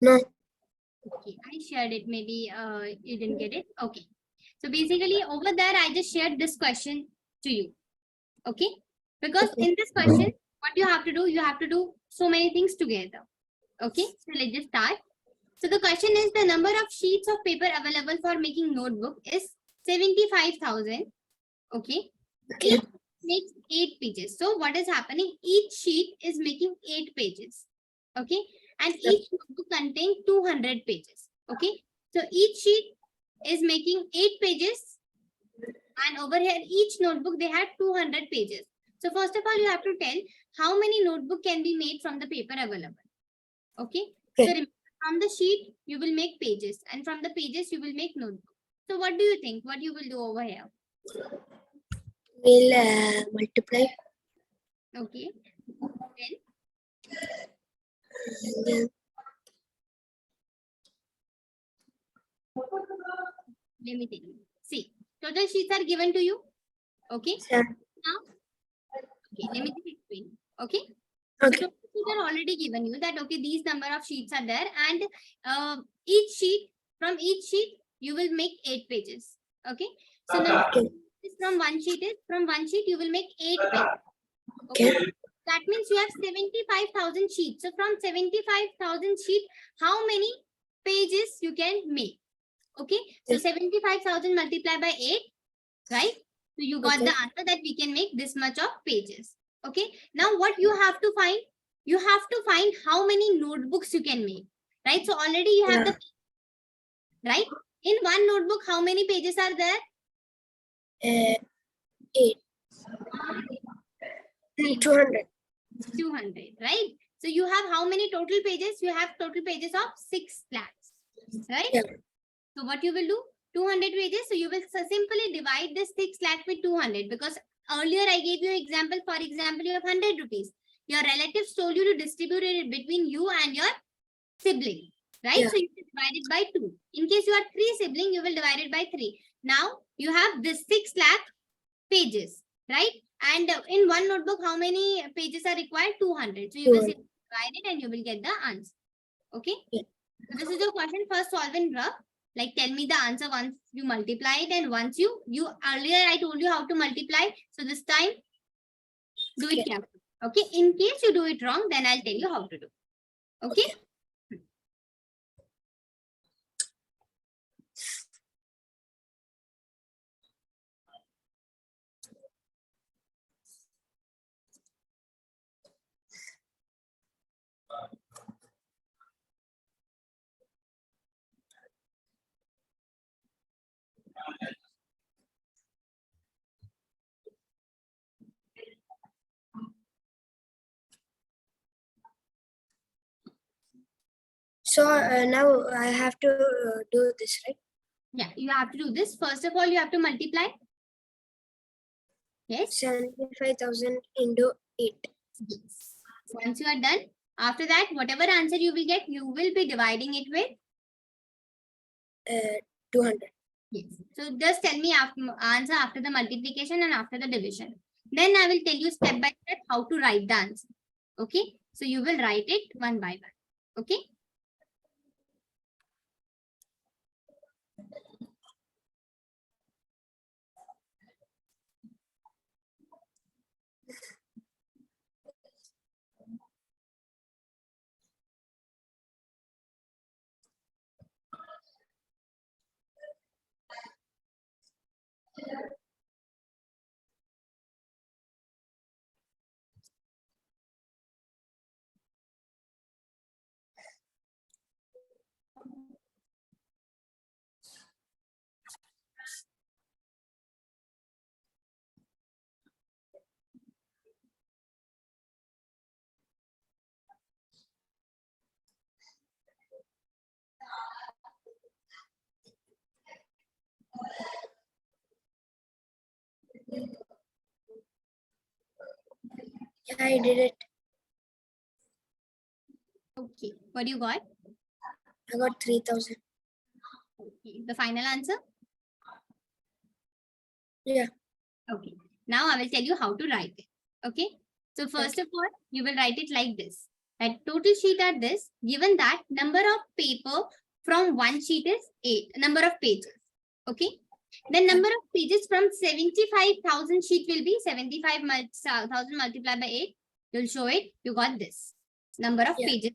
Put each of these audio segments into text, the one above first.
No. Okay, I shared it. Maybe you didn't get it. Okay. So basically over there, I just shared this question to you. Okay. Because in this question, what you have to do so many things together. Okay. So let's just start. So the question is the number of sheets of paper available for making notebook is 75,000. Okay. Okay. Each makes 8 pages. So what is happening? Each sheet is making 8 pages. Okay. And each notebook contains 200 pages. Okay. So each sheet is making 8 pages. And over here, each notebook, they had 200 pages. So first of all, you have to tell how many notebook can be made from the paper available. Okay. So remember, from the sheet, you will make pages. And from the pages, you will make notebook. So what do you think? What you will do over here? We'll multiply. Okay. Then Let me tell you. See, total sheets are given to you. Okay. yeah. Now, okay, let me just explain. Okay. Okay. So sheets are already given you that okay, these number of sheets are there, and each sheet from each sheet you will make 8 pages. Okay. So now from one sheet you will make 8 pages. Okay. That means you have 75,000 sheets. So from 75,000 sheets, how many pages you can make? Okay. So 75,000 multiplied by 8, right? So you got the answer that we can make this much of pages. Okay. Now what you have to find? You have to find how many notebooks you can make, right? So already you have the, right? In one notebook, how many pages are there? 8. 200. 200, right? So you have how many total pages? You have total pages of 6 lakhs, right? Yeah. So what you will do? 200 pages. So you will simply divide this 6 lakh with 200 because earlier I gave you example. For example, you have 100 rupees. Your relatives told you to distribute it between you and your sibling, right? Yeah. So you will divide it by 2. In case you are 3 siblings, you will divide it by 3. Now you have this 6 lakh pages, right? And in one notebook, how many pages are required? 200. So you will simply divide it and you will get the answer. Okay. Yeah. So this is your question. First solve in rough. Like tell me the answer once you multiply it, and once you earlier I told you how to multiply. So this time do it carefully. Okay. In case you do it wrong, then I'll tell you how to do. Okay. So now I have to do this, right? Yeah, you have to do this. First of all, you have to multiply. Yes. 75,000 into 8. Yes. Once you are done, after that, whatever answer you will get, you will be dividing it with 200. yes. So just tell me answer after the multiplication and after the division. Then I will tell you step by step how to write the answer. Okay. So you will write it one by one. Okay. Yeah, I did it. Okay. What do you got? I got 3,000. Okay. The final answer? Yeah. Okay. Now I will tell you how to write it. Okay. So first of all, you will write it like this. That total sheet are this. Given that number of paper from one sheet is 8. Number of pages. Okay. The number of pages from 75,000 sheet will be 75,000 multiplied by 8. You'll show it. You got this number of pages.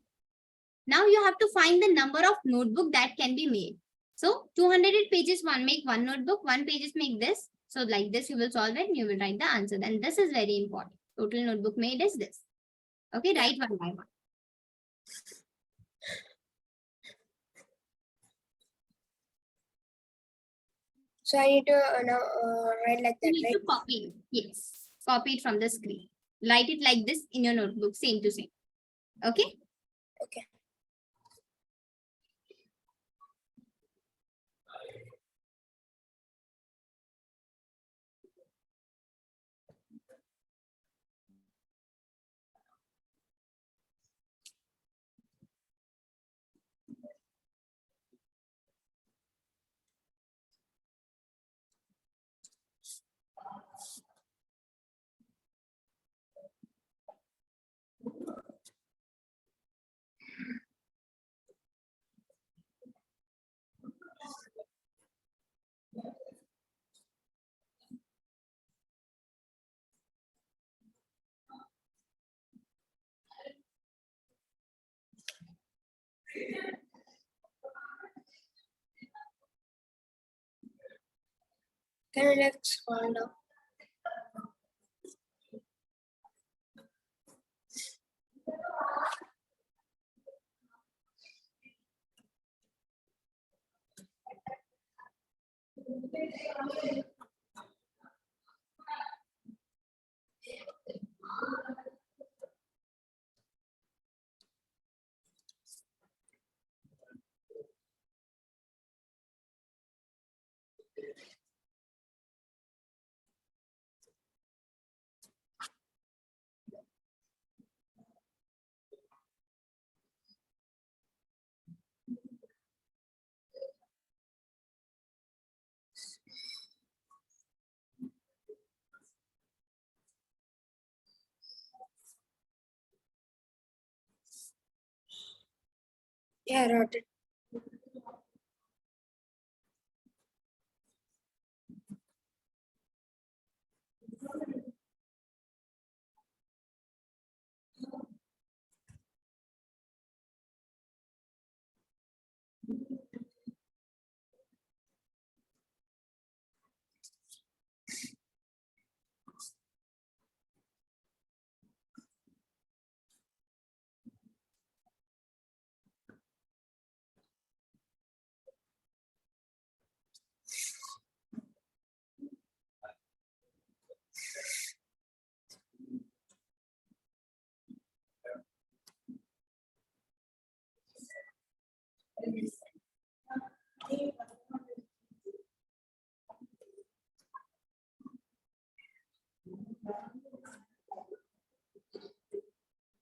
Now you have to find the number of notebook that can be made. So 200 pages make one notebook, 1 pages make this. So like this you will solve it and you will write the answer. And this is very important. Total notebook made is this. Okay, write one by one. So I need to now write like that, You need right? to copy it. Yes, copy it from the screen. Write it like this in your notebook, same to same. Okay. Okay. Can we like scroll down? Yeah, I wrote it.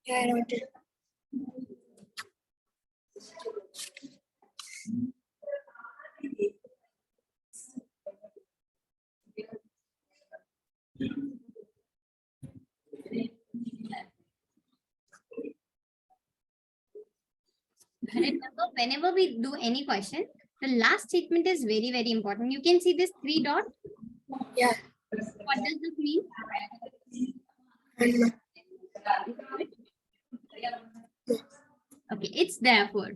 Yeah, I wrote it. Remember, whenever we do any question, the last statement is very, very important. You can see this 3 dot. Yeah. What does this mean? And Okay, it's therefore.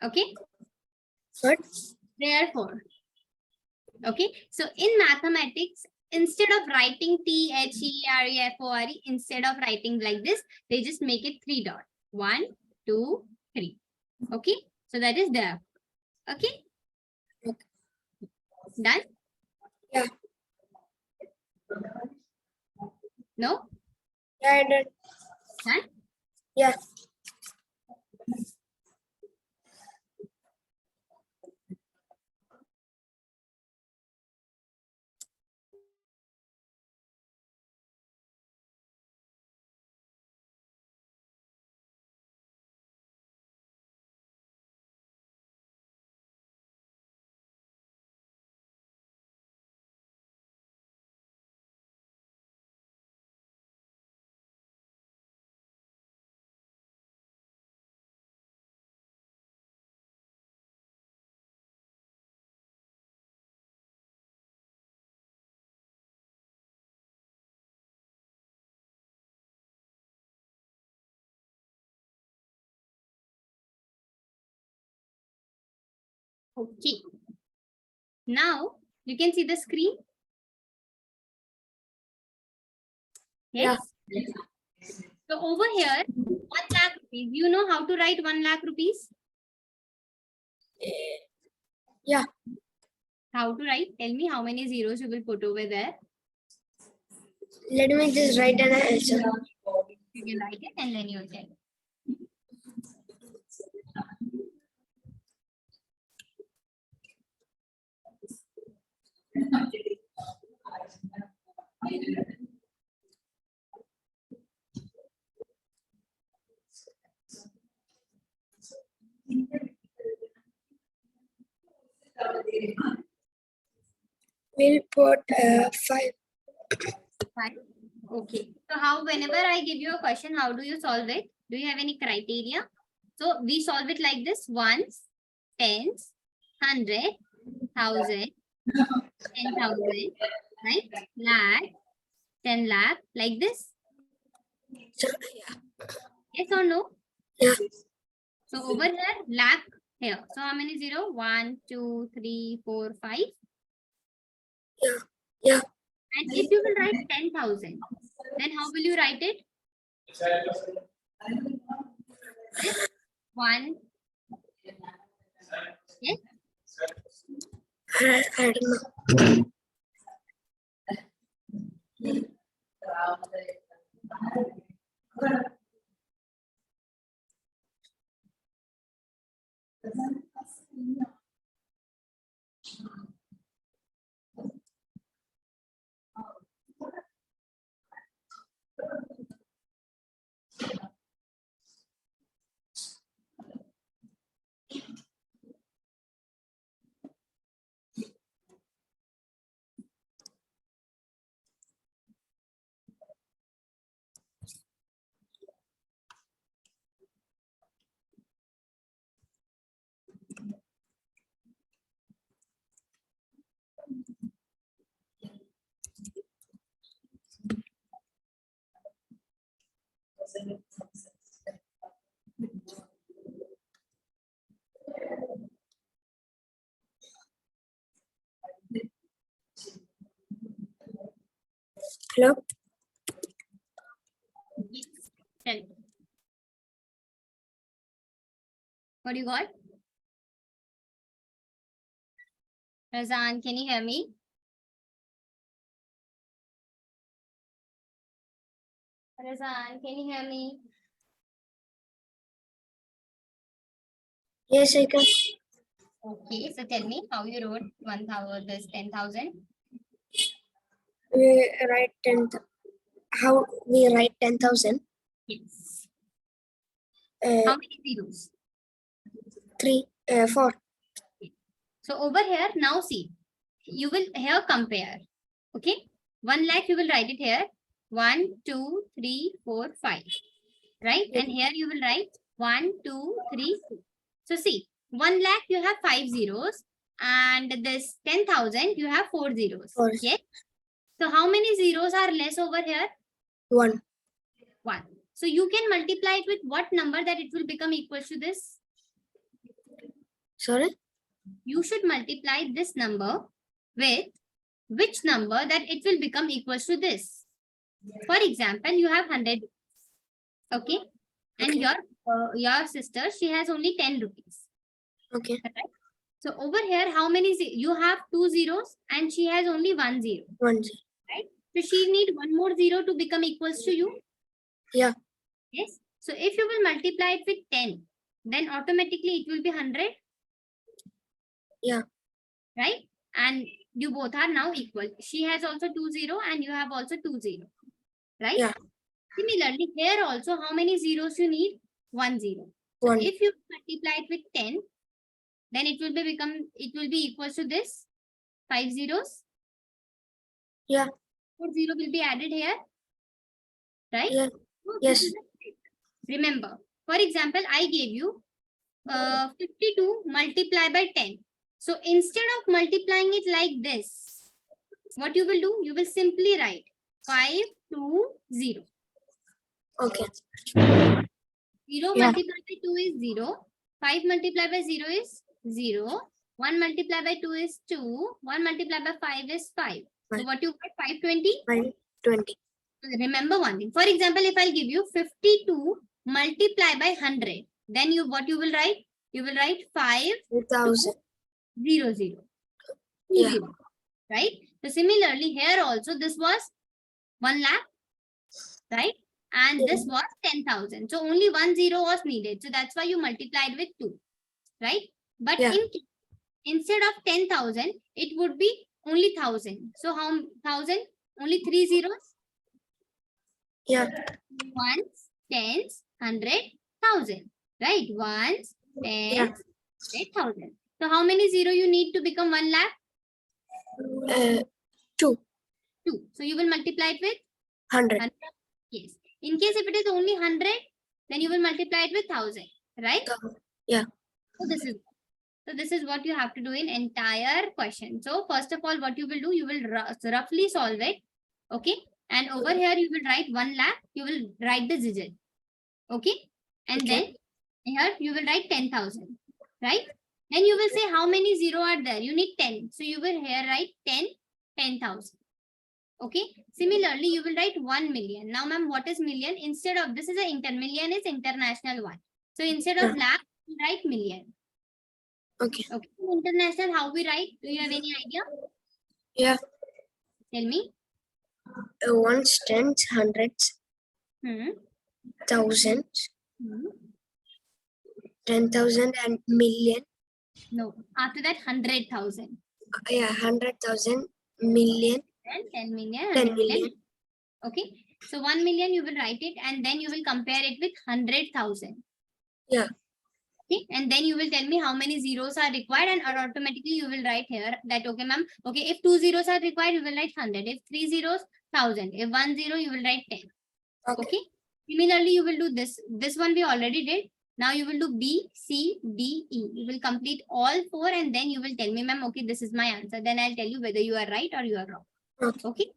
Okay, what? therefore. Okay, so in mathematics, instead of writing THEREFORE, instead of writing like this, they just make it 3 dot. 1, 2, 3. Okay, so that is there. Okay, Okay. done? Yeah. No? Yeah, I did. Done? Yeah. Okay. Now you can see the screen. Yes. So over here, 1 lakh rupees. You know how to write 1 lakh rupees? Yeah. How to write? Tell me how many zeros you will put over there. Let me just write an answer. You can write it and then you'll tell. We'll put 5. 5. Okay. So how, whenever I give you a question, how do you solve it? Do you have any criteria? So we solve it like this: ones, tens, 100, 1,000, 10,000, right? Lakh, 10 lakh, like this. So, Yes or no? yeah. So over here, lakh here. So how many zero? 1, 2, 3, 4, 5. Yeah. Yeah. And if you will write 10,000, then how will you write it? This 1. Yes. I don't know. Hello? Yes. Tell me. What do you got? Razan, can you hear me? Razan, can you hear me? Yes, I can. Okay, so tell me how you wrote 1,000, this 10,000. We write 10. How we write 10,000? Yes. Uh, How many zeros? 3, 4. So over here, now see, you will here compare. Okay, 1 lakh, you will write it here. 1, 2, 3, 4, 5. Right? Yeah. And here you will write 1, 2, 3, 4. So see, 1 lakh, you have 5 zeros. And this 10,000, you have 4 zeros. 4. Yes. So how many zeros are less over here? 1. 1. So you can multiply it with what number that it will become equal to this? Sorry? You should multiply this number with which number that it will become equal to this. For example, you have 100. Okay. And Okay. your sister, she has only 10 rupees. Okay. Right? So over here, how many you have 2 zeros and she has only 1 0. 1 0. Right? So she need 1 more 0 to become equals to you. Yeah. Yes. So if you will multiply it with 10, then automatically it will be 100. Yeah. Right? And you both are now equal. She has also 2 0 and you have also 2 0. Right? Yeah. Similarly, here also, how many zeros you need? 1 0. So 1. if you multiply it with 10, then it will be equal to this 5 zeros. Yeah. 4 0 will be added here. Right? Yeah. So Yes. this is a trick. Remember, for example, I gave you 52 multiplied by 10. So instead of multiplying it like this, what you will do? You will simply write 5 2 0. Okay. 0 Yeah. multiplied by 2 is 0. 5 multiplied by 0 is 0. 1 multiplied by 2 is 2. 1 multiplied by 5 is 5. So Five. what you got? 520? 520. Remember one thing. For example, if I'll give you 52 multiply by 100, then what you will write? You will write 2000. 500. Yeah. Right? So similarly, here also this was 1 lakh, right? And this was 10,000. So only 1 0 was needed. So that's why you multiplied with 2, right? But Yeah. instead of 10,000, it would be only 1,000. So how 1,000? Only 3 zeros? Yeah. Ones, tens, 100, 1,000. Right? Ones, tens, 100,000. So how many zero you need to become 1 lakh? 2. 2. So you will multiply it with 100. Yes. In case if it is only 100, then you will multiply it with 1,000. Right? Yeah. So this is what you have to do in entire question. So first of all, what you will do, you will roughly solve it. Okay. And over here, you will write 1 lakh. You will write the digit. Okay. And then here you will write 10,000. Right. Then you will say how many zero are there. You need 10. So you will here write 10,000. Okay. Similarly, you will write 1 million. Now, ma'am, what is million? Instead of this is a million is international one. So instead of lakh, you write million. Okay. Okay. International, how we write? Do you have any idea? Yeah. Tell me. Ones, tens, hundreds, thousands, 10,000 and million. No. After that, 100,000. Yeah, 100,000, million, 10 million, 10 100 million. million. Okay. So 1 million, you will write it and then you will compare it with 100,000. Yeah. Okay. And then you will tell me how many zeros are required and automatically you will write here that, okay, ma'am. Okay. If 2 zeros are required, you will write 100. If 3 zeros, 1,000. If 1 0, you will write 10. Okay. Similarly, you will do this. This one we already did. Now you will do B, C, D, E. You will complete all 4 and then you will tell me, ma'am, okay, this is my answer. Then I'll tell you whether you are right or you are wrong. Okay.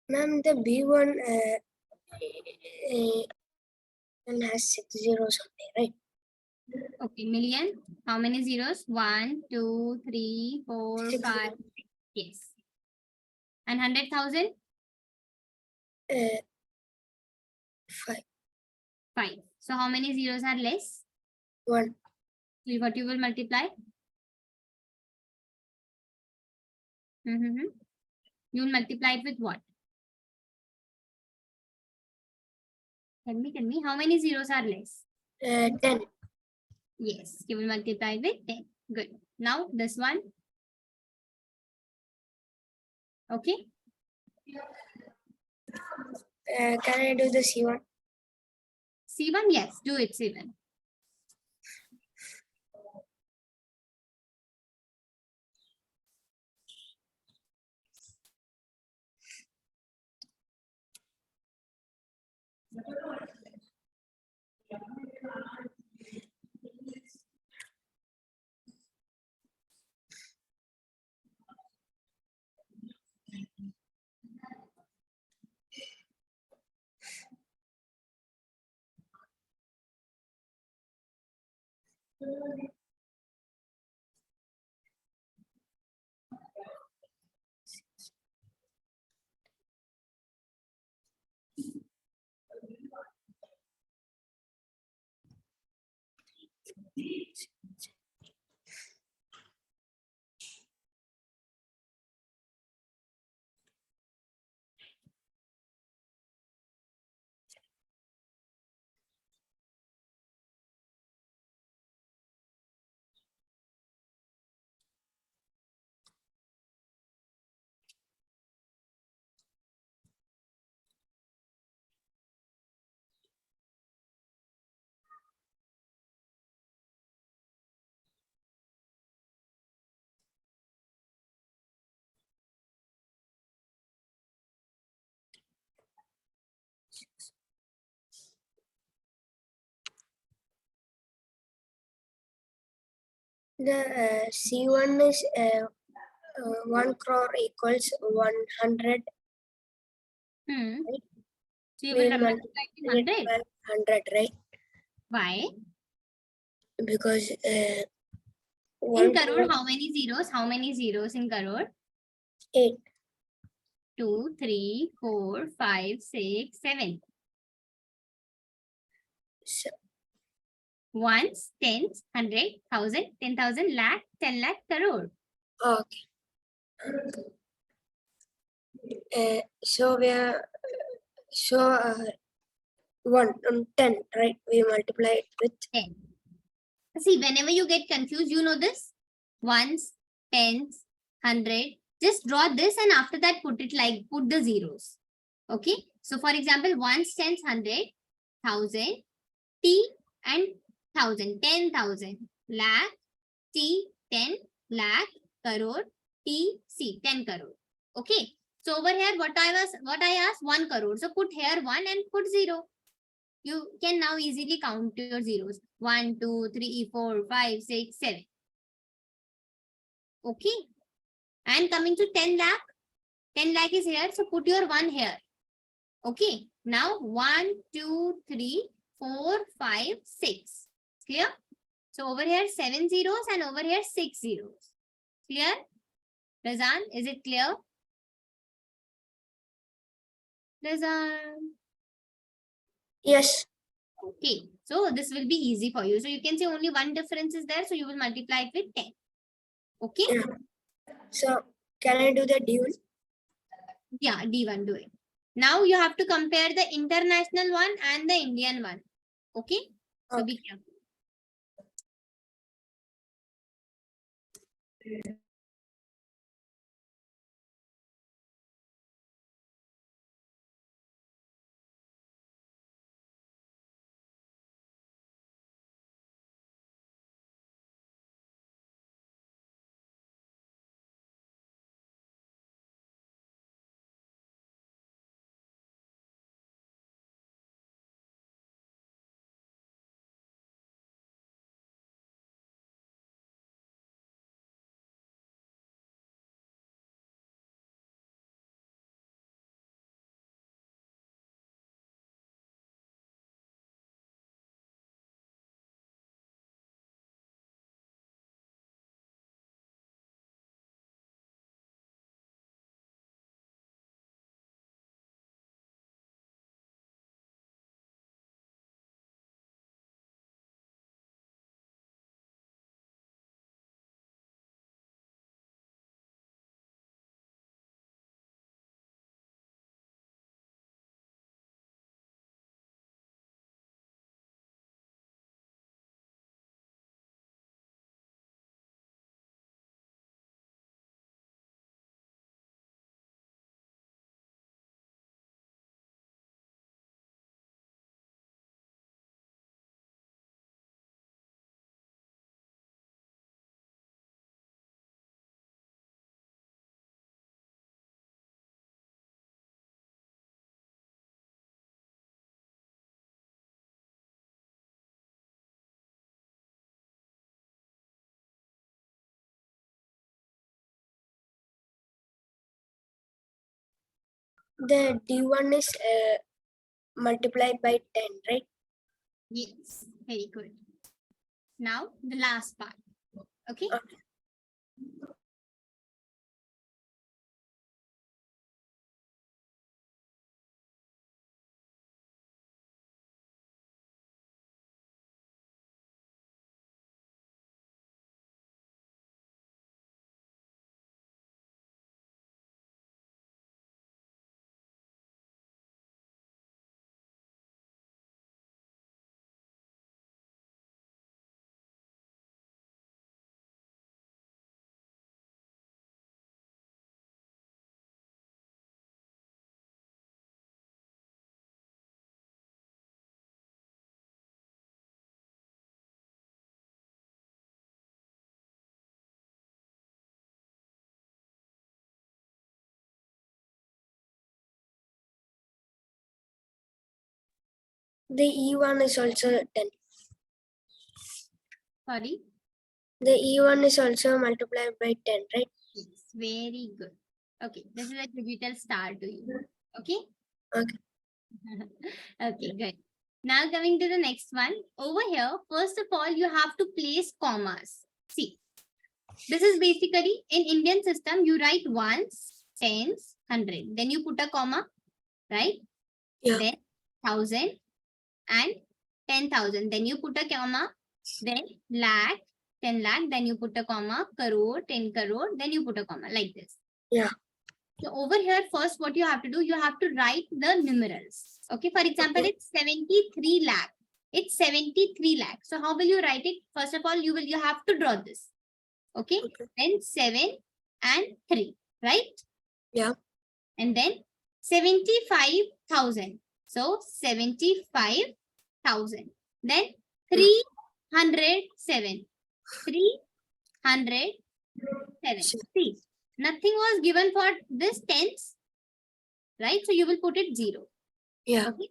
Ma'am, the B1 has 6 zeros only, right? Okay, million. How many zeros? 1, 2, 3, 4, 6 5. Yes. And 100,000? 5. 5. So how many zeros are less? 1. What you will multiply? You will multiply it with what? Tell me. How many zeros are less? 10. Yes, you will multiply with 10. Good. Now this one. Okay. Can I do the C1? C1, yes, do it, C1. The C1 is 1 crore equals 100. Hmm. Right? So you We will will multiply it with 100. by 100, right? Why? Because In 1 crore, crore, how many zeros? How many zeros in crore? 8. 2, 3, 4, 5, 6, 7. So, Ones, tens, 100, 1000, 10,000, lakh, 10 lakh, crore. okay. So we are 1 on 10, right? We multiply it with 10. See, whenever you get confused, you know this. Ones, tens, 100. Just draw this and after that put the zeros. Okay. So for example, ones, tens, 100, 1000, T and 1000, 10,000, lakh, T, 10, lakh, crore, T, C, 10 crore. Okay. So over here, what I asked, 1 crore. So put here 1 and put 0. You can now easily count your zeros. 1, 2, 3, 4, 5, 6, 7. Okay. And coming to 10 lakh. 10 lakh is here. So put your 1 here. Okay. Now 1, 2, 3, 4, 5, 6. Clear? So over here 7 zeros and over here 6 zeros. Clear? Razan, is it clear? Razan. yes. Okay. So this will be easy for you. So you can say only one difference is there. So you will multiply it with 10. Okay? Yeah. So can I do the D1? Yeah, D1, do it. Now you have to compare the international one and the Indian one. Okay? So be careful. The D1 is multiplied by 10, right? Yes, very good. Now the last part. Okay. Okay. The E1 is also 10. Sorry. The E1 is also multiplied by 10, right? Yes, very good. Okay, this is a digital star to you. Okay. Okay. Okay, good. Now coming to the next one. Over here, first of all, you have to place commas. See, this is basically in Indian system, you write ones, tens, 100. Then you put a comma, right? Yeah. Then 1,000 and 10,000. Then you put a comma. Then lakh, 10 lakh. Then you put a comma. Crore, 10 crore. Then you put a comma like this. Yeah. So over here, first what you have to do, you have to write the numerals. Okay, for example, Okay. it's 73 lakh. It's 73 lakh. So how will you write it? First of all, you have to draw this. Okay, Okay. then 7 and 3, right? Yeah. And then 75,000. So 75,000. Then 307. 307. See, nothing was given for this tens, right? So you will put it 0. Yeah. Okay.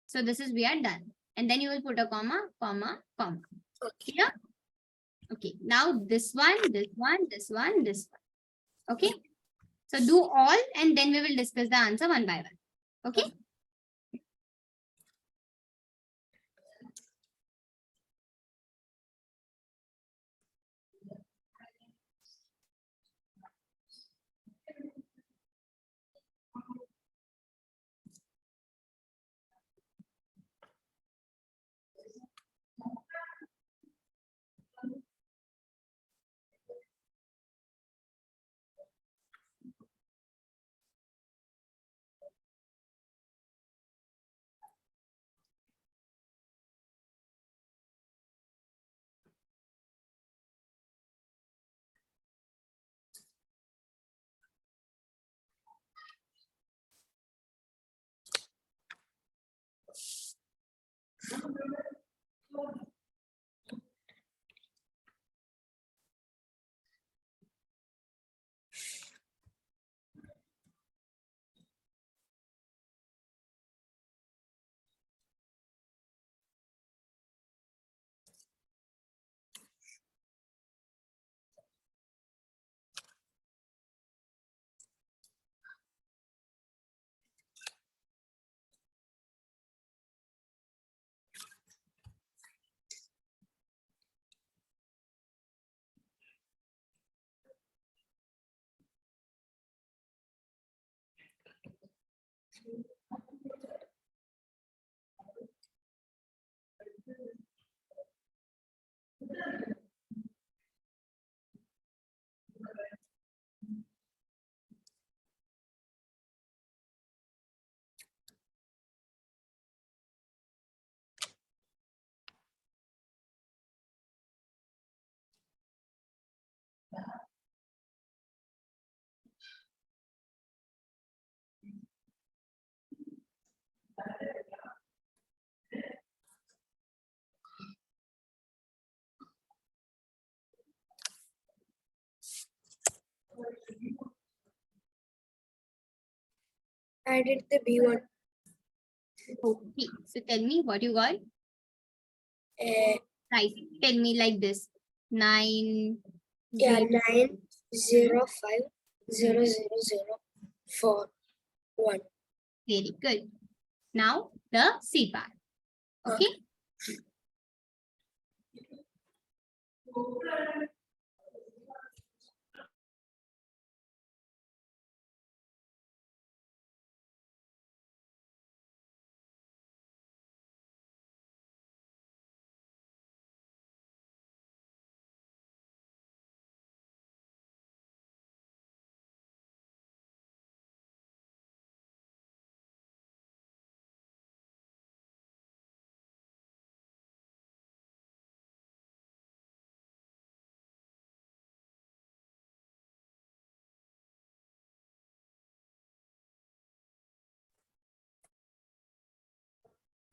So this is, we are done. And then you will put a comma, comma, comma. Okay. Yeah. Okay. Now this one, this one, this one, this one. Okay. So do all and then we will discuss the answer one by one. Okay. I did the B1. Okay. So tell me what you got. Right. Tell me like this. 9, Yeah, 0. 9050004 Very good. Now the C part. Okay.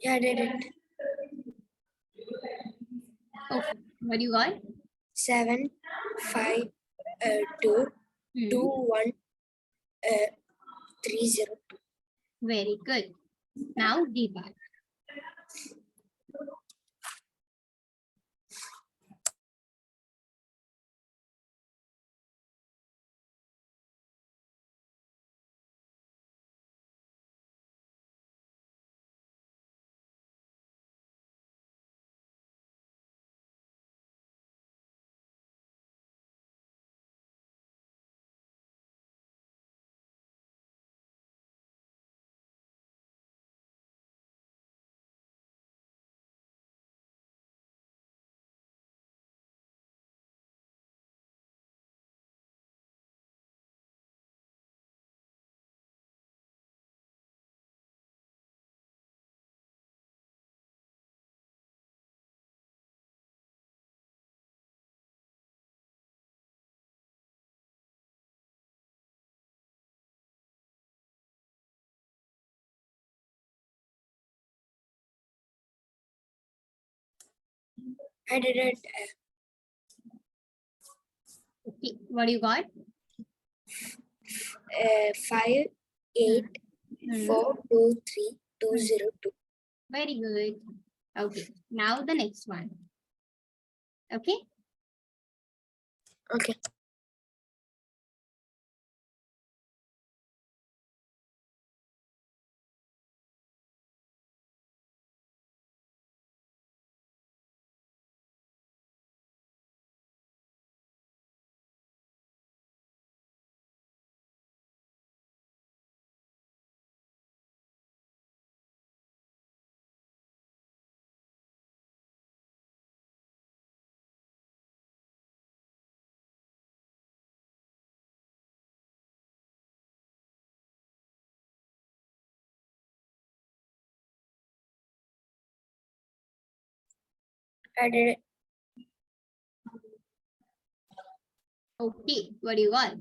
Yeah, I did it. Okay. What do you got? 7, 5, 2, 2, 1, 3, 0. Very good. Now D part. I did it. Okay. What do you got? 5, 8, 4, 2, 3, 2, 0, 2. Very good. Okay. Now the next one. Okay. Okay. I did it. Okay. What do you got?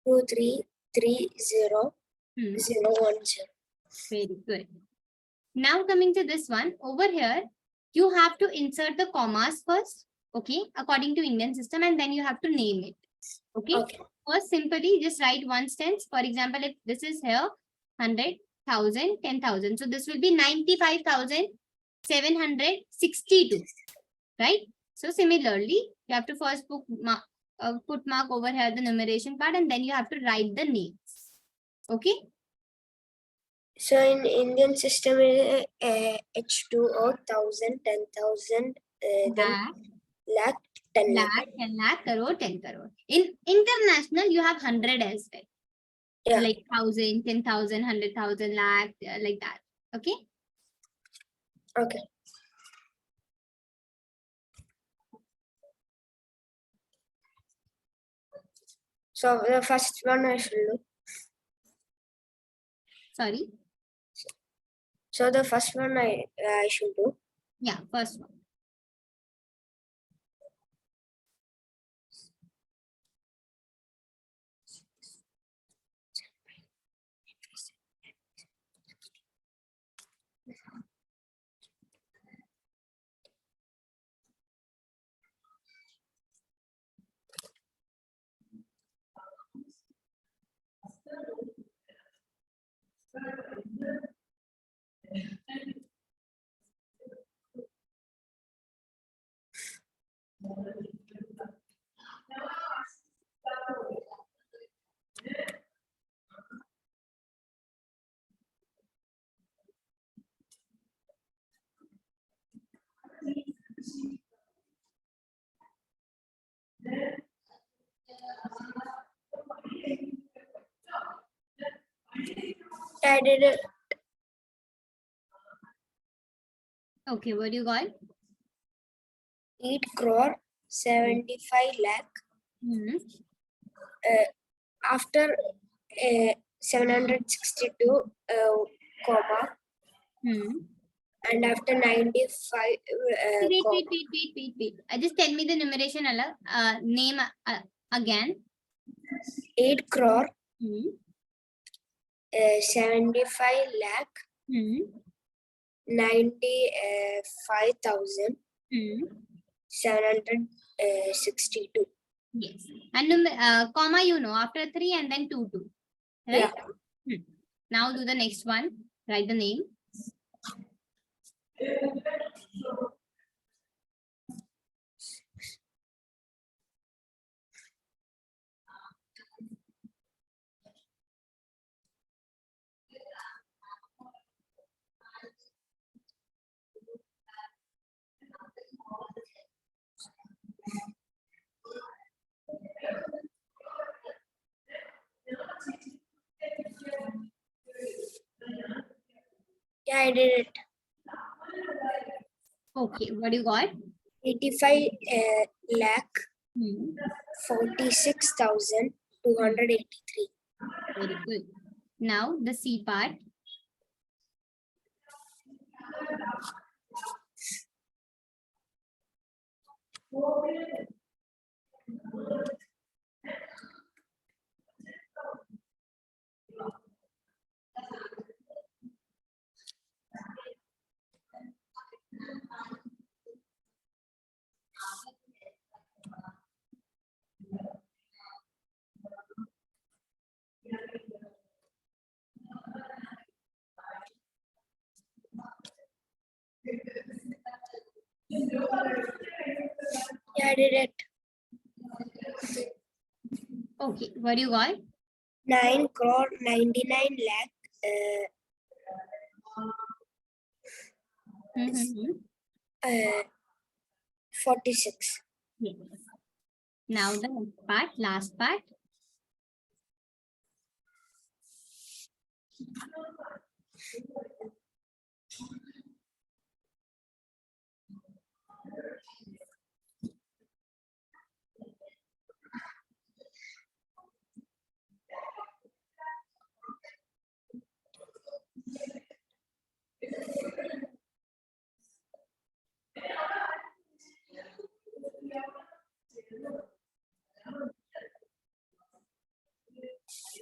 2, 3, 3, 0, 0, 1, 0. Very good. Now coming to this one, over here, you have to insert the commas first, okay, according to Indian system, and then you have to name it, okay? Okay. First, simply just write one stance. For example, if this is here, 100,000, 10,000. So this will be 95,762, right? So similarly, you have to first put mark over here the numeration part, and then you have to write the names, okay? So in Indian system, H2O 1,000, 10,000, then lakh, 10 lakh. Lakh, 10 lakh, crore, 10 crore. In international, you have 100 as well. Yeah. Like 1,000, 10,000, 100,000, lakh, like that. Okay. Okay. So the first one I should do. Sorry. So the first one I should do. Yeah, first one. I did it. Okay, what do you got? 8 crore 75 lakh. Hmm. After 762 comma, Hmm. and after 95 Wait, comma. wait, wait, wait, wait, wait. Just tell me the numeration name again. 8 crore Hmm. 75 lakh Hmm. 95,762. Hmm. Yes. And comma, you know, after 3 and then 2, 2. Right? Yeah. Hmm. Now do the next one. Write the name. Yeah, I did it. Okay, what do you got? 85 lakh Hmm. 46,283. Very good. Now the C part. Yeah, I did it. Okay, what do you got? 9 crore 99 lakh Mm-hmm. 46. Yes. Now the next part, last part.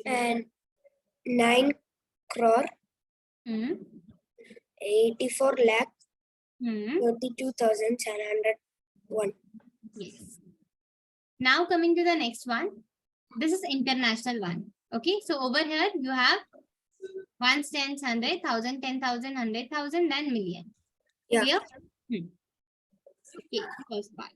And 9 crore Hmm. 84 lakh Hmm. 32,701. Yes. Now coming to the next one. This is international one. Okay, so over here you have ones, tens, 100, 1,000, 10,000, 100,000, then million. Yeah. Clear? Hmm. Okay, first part.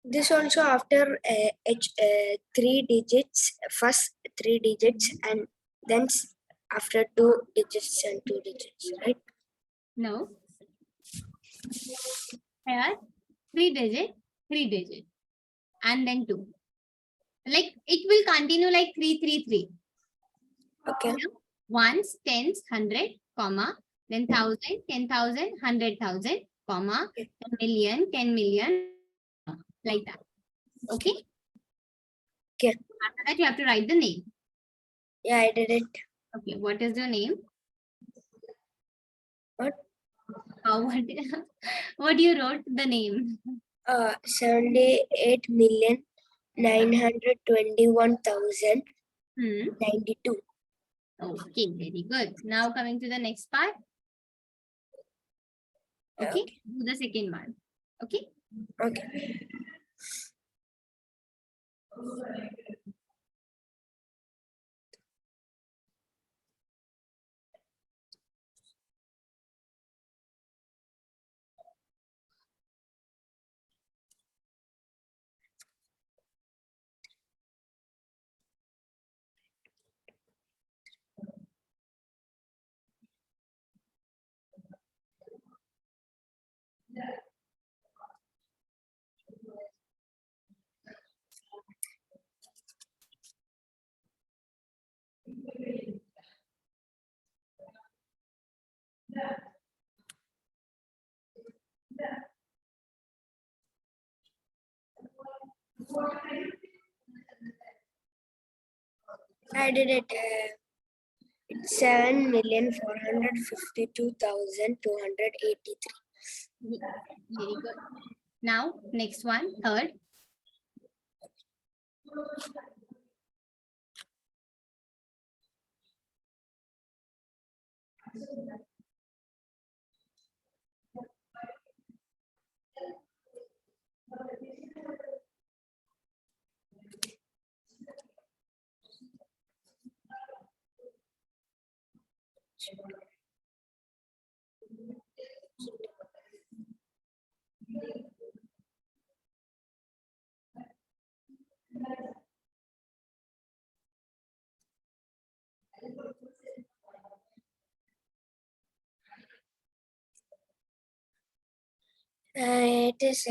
This also after 3 digits, first 3 digits, and then after 2 digits and 2 digits, right? No. Here, 3 digit, and then 2. Like it will continue like 3, 3, 3. Okay. Ones, tens, 100, comma, then 1,000, 10,000, 100,000, comma, 10 million, 10 million, like that. Okay? Okay. After that, you have to write the name. Yeah, I did it. Okay, what is your name? What? What, what you wrote the name? 78,921,092. Okay, very good. Now coming to the next part. Okay, do the second one. Okay. Okay. I did it. It's 7,452,283. Very good. Now, next one, third. It is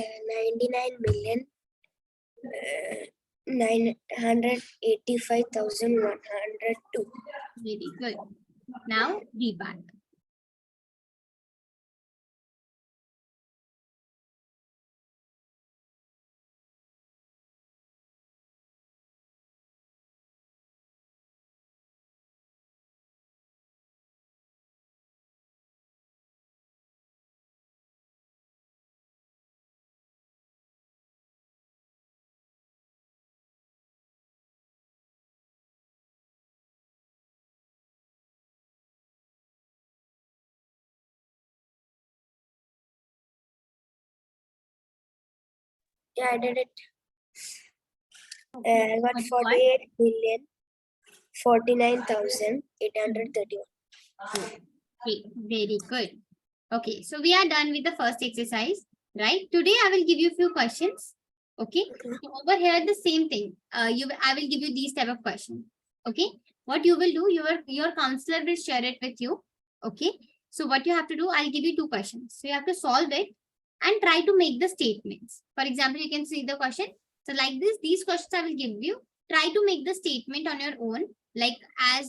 99,985,102. Very good. Now, read back. Yeah, I did it. Okay. I got What you 48,049,831. Okay, very good. Okay, so we are done with the first exercise, right? Today I will give you a few questions. Okay, so over here the same thing. I will give you these type of questions. Okay, what you will do, your counselor will share it with you. Okay, so what you have to do, I'll give you two questions. So you have to solve it and try to make the statements. For example, you can see the question. So like this, these questions I will give you. Try to make the statement on your own, like as